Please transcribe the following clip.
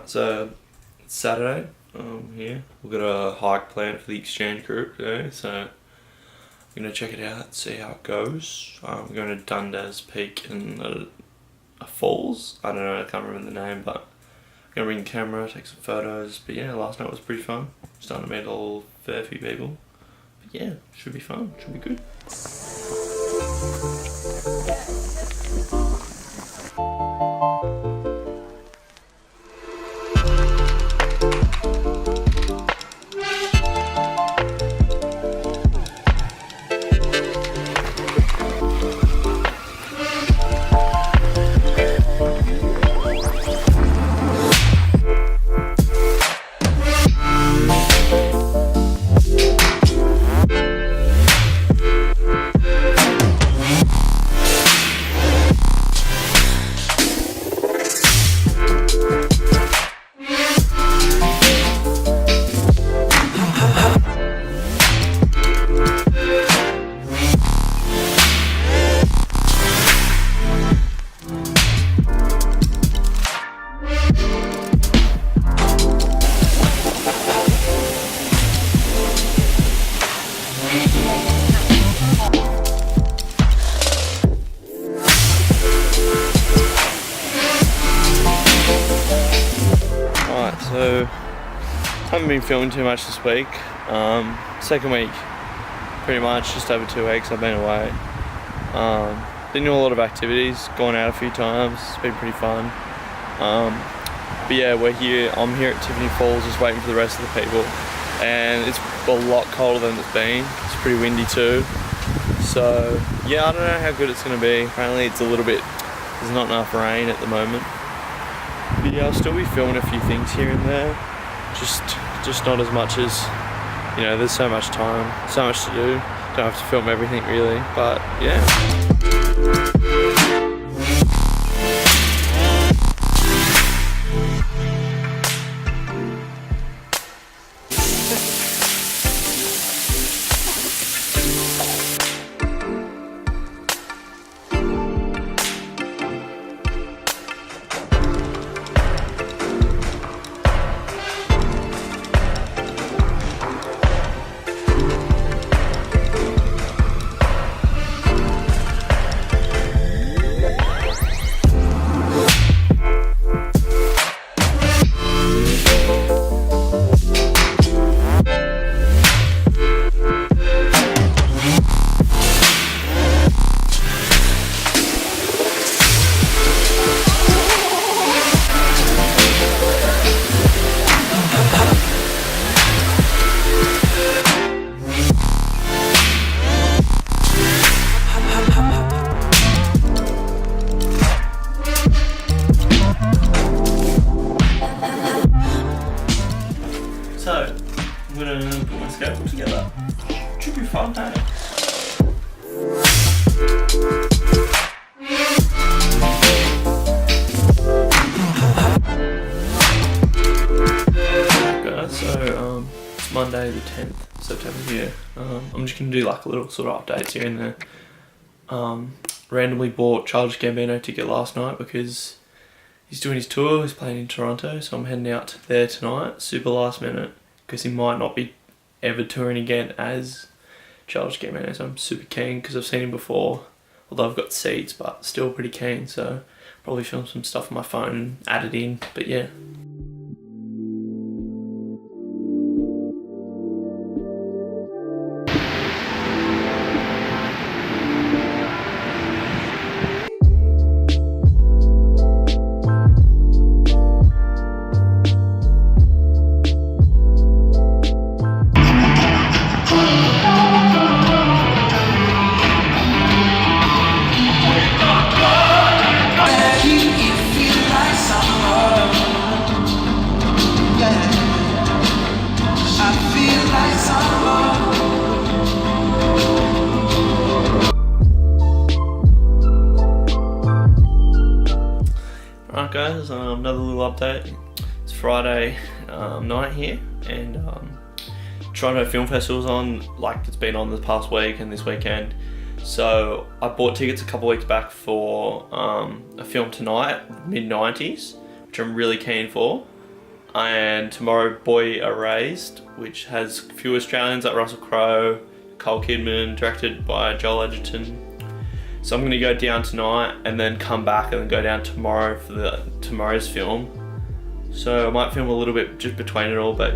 Alright, so it's Saturday. Here we've got a hike planned for the exchange group today, so I'm gonna check it out, see how it goes. We're going to Dundas Peak and a falls. I don't know, I can't remember the name, but I'm gonna bring the camera, take some photos. But yeah, last night was pretty fun. Starting to meet a fair few people. But yeah, should be fun. Should be good. So, haven't been filming too much this week. Second week, pretty much, just over 2 weeks I've been away. Been doing a lot of activities, gone out a few times, it's been pretty fun. But yeah, I'm here at Tiffany Falls just waiting for the rest of the people. And it's a lot colder than it's been, it's pretty windy too. So yeah, I don't know how good it's going to be. Apparently there's not enough rain at the moment. But yeah, I'll still be filming a few things here and there. Just not as much as, you know, there's so much time, so much to do. Don't have to film everything really, but yeah. So, I'm gonna put my skateboard together. Should be fun, hey? Guys, so it's Monday the 10th September here. I'm just gonna do like a little sort of updates here and there. Randomly bought Childish Gambino ticket last night because he's doing his tour, he's playing in Toronto, so I'm heading out there tonight, super last minute, because he might not be ever touring again as Childish Gambino, so I'm super keen because I've seen him before, although I've got seats, but still pretty keen, so probably film some stuff on my phone and add it in, but yeah. Alright guys, another little update. It's Friday night here, and Toronto Film Festival's on, like it's been on the past week and this weekend. So I bought tickets a couple weeks back for a film tonight, Mid90s, which I'm really keen for. and tomorrow Boy Erased, which has a few Australians like Russell Crowe, Cole Kidman, directed by Joel Edgerton. So I'm gonna go down tonight and then come back and then go down tomorrow for tomorrow's film. So I might film a little bit just between it all, but